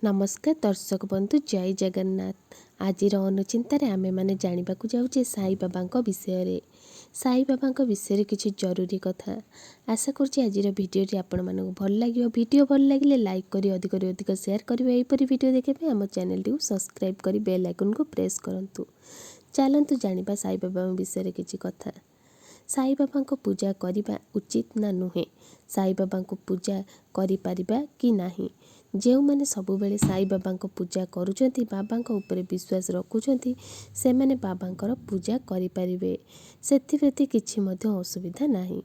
नमस्कार दर्शक बंधु जय जगन्नाथ। आज अनुचिंतार आमे माने जानिबाकु जाउछे साई बाबा विषय साई बाबा विषय किसी जरूरी कथा। आशा करुँचे आज भिडियो आपण मानक भल लगे। भिडियो भल लगे लाइक करी अधिक शेयर करेंगे। यहीपरि भिडियो देखा आम चैनल टी सब्सक्राइब करी बेल आइकन को प्रेस करूँ। चलतु जानिबा साई बाबा विषय किसी कथा। साई बाबा को पूजा करने उचित ना नुहे, साई बाबा को पूजा करि परिबा कि नाही। जो मैंने सबुबले साई बाबा को पूजा करुँच बाबा ऊपर विश्वास रखुंट से मैंने बाबा पूजा करें से किसी असुविधा नहीं।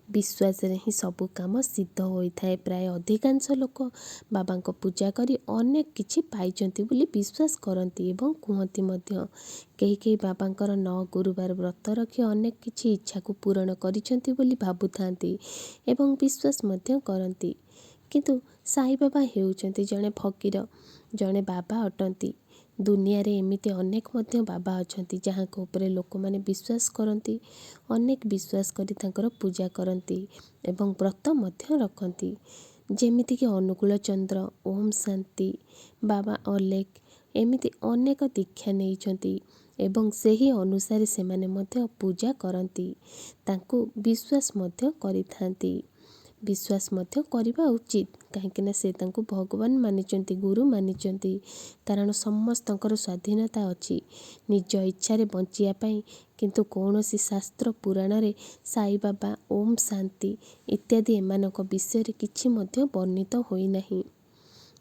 विश्वास रे ही सबु काम सिद्ध होता है। प्राय अधिकांश लोक बाबा को पूजा करी अनेक किछि पाइचंती बोली विश्वास करती एवं कहती मध्य। कई बाबांकर 9 गुरुबार व्रत रखी अनेक किछि इच्छा को पूरण करिसंती बोली भाबुथांती एवं विश्वास मध्य करती। किंतु साई बाबा हेउचंती जड़े फकीर, जड़े बाबा अटंती। दुनिया रे एमिति अनेक मध्य बाबा अछंती जहाँ को ऊपर लोक माने विश्वास करती, अनेक विश्वास करी तांकर पूजा करती एवं व्रत मध्य रखती। जेमिति कि अनुकूल चंद्र, ओम शांति, बाबा अलेख एमिति अनेक दीक्षा नेइचंती एवं सही अनुसार से माने मध्य पूजा करती, तांको विश्वास मध्य करिथांती। विश्वास मध्य करबा उचित कहीं से तांको भगवान मानिचंती, गुरु मानिचंती। कारण समस्तंकर स्वाधीनता अच्छी निज इच्छा रे बंचिया पाई। किंतु कौनसी शास्त्र पुराण रे साई बाबा, ओम शांति इत्यादि एमानक विषय किछि मध्य वर्णित होई नाही।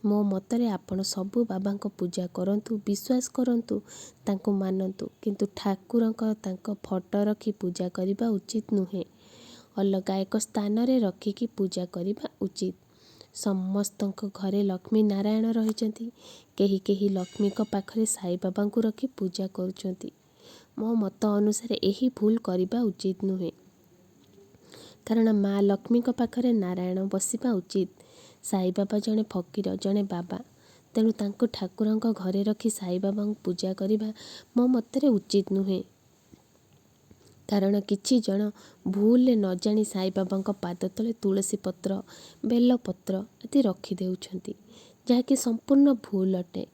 मो मतरे आपण सबु बाबा को पूजा करंतु, विश्वास करंतु, तांको मानंतु, किंतु ठाकुरंक तांको फोटो रखी पूजा करिबा उचित नुहे। अलगा एक स्थान रे रखिकी पूजा करिबा उचित। समस्तंक घरे लक्ष्मी नारायण रहिचंती, केही केही लक्ष्मी को पाखरे साई बाबा को रखी पूजा करुचंती। मो मत अनुसार यही भूल करिबा उचित नुहे। कारण माँ लक्ष्मी को पाखरे नारायण बसिबा उचित। साई बाबा जड़े फकीर, जड़े बाबा, तेणु तांको ठाकुरंक घरे रखी साई बाबा पूजा करिबा मो मतरे उचित नुहे। कारण किछि जन भूल न जानी साई बाबा पाद तले तुलसी पत्र, बेल पत्र आदि रखी देउछंती, जहाँकि संपूर्ण भूल अटे।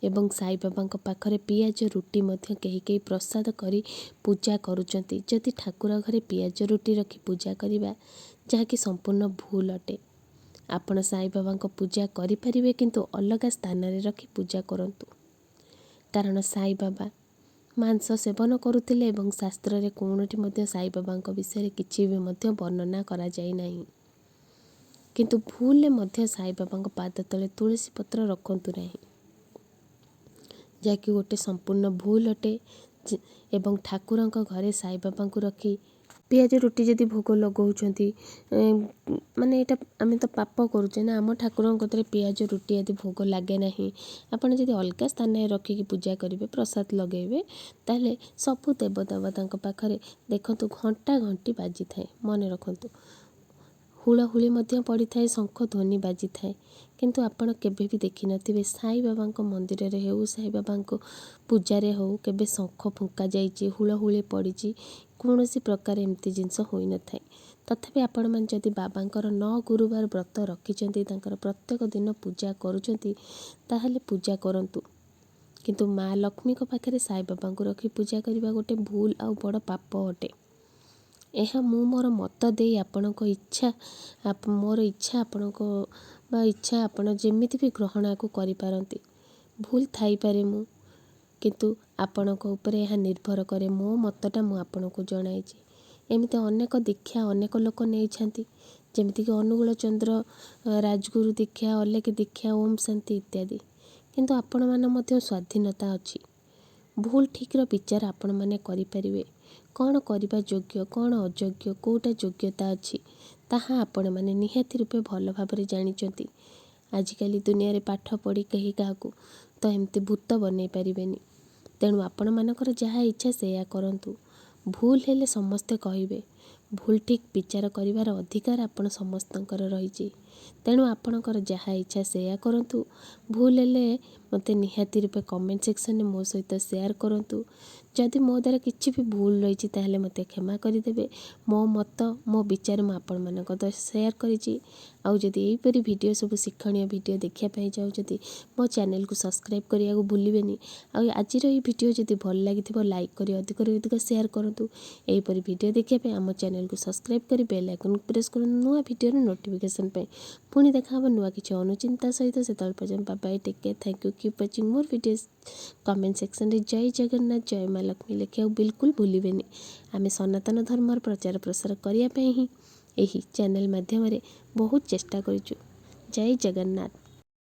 एवं साई बाबा पाखरे पियाज रुटी मध्य कहीं प्रसाद करी पूजा करुचंती। जदि ठाकुर घरे पियाज रुटी रखी पूजा करिबा जहाँकि संपूर्ण भूल अटे। आपण साई बाबा पूजा करि परिबे, किंतु अलग स्थान रे रखी पूजा करंतु। कारण साई बाबा मांस सेवन करुथिले एवं शास्त्र रे कोनोटी मध्य साई बाबा विषय किछि भी मध्य वर्णना करा जाई नाही। किंतु भूल मध्य साई बाबा पाद तले तुलसी पत्र रखंतु नाही, जाकि गोटे संपूर्ण भूल अटे। एवं ठाकुरंक घरे साई बाबा को रखी पियाज रुटी जदि भोग लगौछंती, माने एटा आमे तो पाप करूचे ना। आम ठाकुरंक कतरे पियाज रुटी आदि भोग लागे नाही। आपण जदि अलगा स्थान रे रखिकी पूजा करिवे, प्रसाद लगेइबे, ताले सबु देवदेवतांक पाखरे देखंतु घंटा घंटी बाजी थाए। मने रखंतु हुळहुळी मध्य पड़ी थाए, शंख ध्वनि बाजी थाए। किंतु आपण केबे भी देखि नथिबे साई बाबा मंदिर रे हेउ, साई बाबा पूजा रे हो केबे शंख फुंका जाइछि, हुळहुळी पड़िछि, कौनसी प्रकार एमती जिनस होई न थाए। तथापि आपण मान जदि बाबांकर 9 गुरुबार व्रत रखिचंती, तांकर प्रत्येक दिन पूजा करुचंती, ताहले पूजा करंतु। किंतु माँ लक्ष्मी को पाखरे साई बाबा को रखी पूजा करबा गोटे भूल आ बड़ पाप अटे। एहा मु मोर मत देई आपणको इच्छा, मोर इच्छा आपणको बा इच्छा आपण जेमिति भी ग्रहण को करि पारंती। भूल थाई पारे मु, किंतु आपणको ऊपर एहा निर्भर करे। मो मतटा मु आपणको जणाइछि। एमिति अनेक दीक्षा अनेक लोक नेइछांती, जेमिति कि अनुकूल चंद्र, राजगुरु दीक्षा, अलेख दीक्षा, ओम शांति इत्यादि। किंतु आपण मान मध्य स्वाधीनता अछि। भूल ठीक रो विचार आपण माने करि परिबे। कौन करिबा योग्य, कौन अयोग्य, कोटा योग्यता अछि, ताहा आपण माने निहाती रूपे भल भाबरे जानिचंती। आजिकाली दुनिया रे पाठ पढ़ी कहीं काहाकू तो एमती भूत बनै पारिबेनी। तेणु आपण मानकर जहाँ इच्छा सेया करंतु। भूल हेले समस्ते कहिबे। भूल ठीक विचार करिवार अधिकार आपण समस्तंकर रहिछि। तेणु आपणकर जहाँ इच्छा सेया करंतु। भूल हेले मते निहाती रूपे कमेंट सेक्शन में मो सहित शेयर करंतु। जदि मो द्वारा किसी भी भूल रही ताहले मते क्षमा करदेवे। मो मत मो विचार मु आपण मानक शेयर करिछि। आउ जदि एहीपरि वीडियो सब शिक्षणीय वीडियो देखिया पाई चाहूछथि मो चैनल को सब्सक्राइब करिया को भूलिबेनी। आउ आजिर ई वीडियो जदि भल लागिथिबो लाइक करी अधिक शेयर करंतु। एहीपरि वीडियो देखिया पाई हम चैनल को सब्सक्राइब करी बेल आइकन प्रेस करंतु नुआ वीडियो नोटिफिकेशन पाई। पुणी देखा हम नुआ किछि अनुचिंता सहित से तल पर्यंत bye bye take care thank you keep watching more videos. Comment section रे जय जगन्नाथ जय माँ लक्ष्मी लिखिया बिल्कुल भूलिबेनी। आमे सनातन धर्मर प्रचार प्रसार करिया पाई ही एही चैनल माध्यम रे बहुत चेष्टा करिछु। जय जगन्नाथ।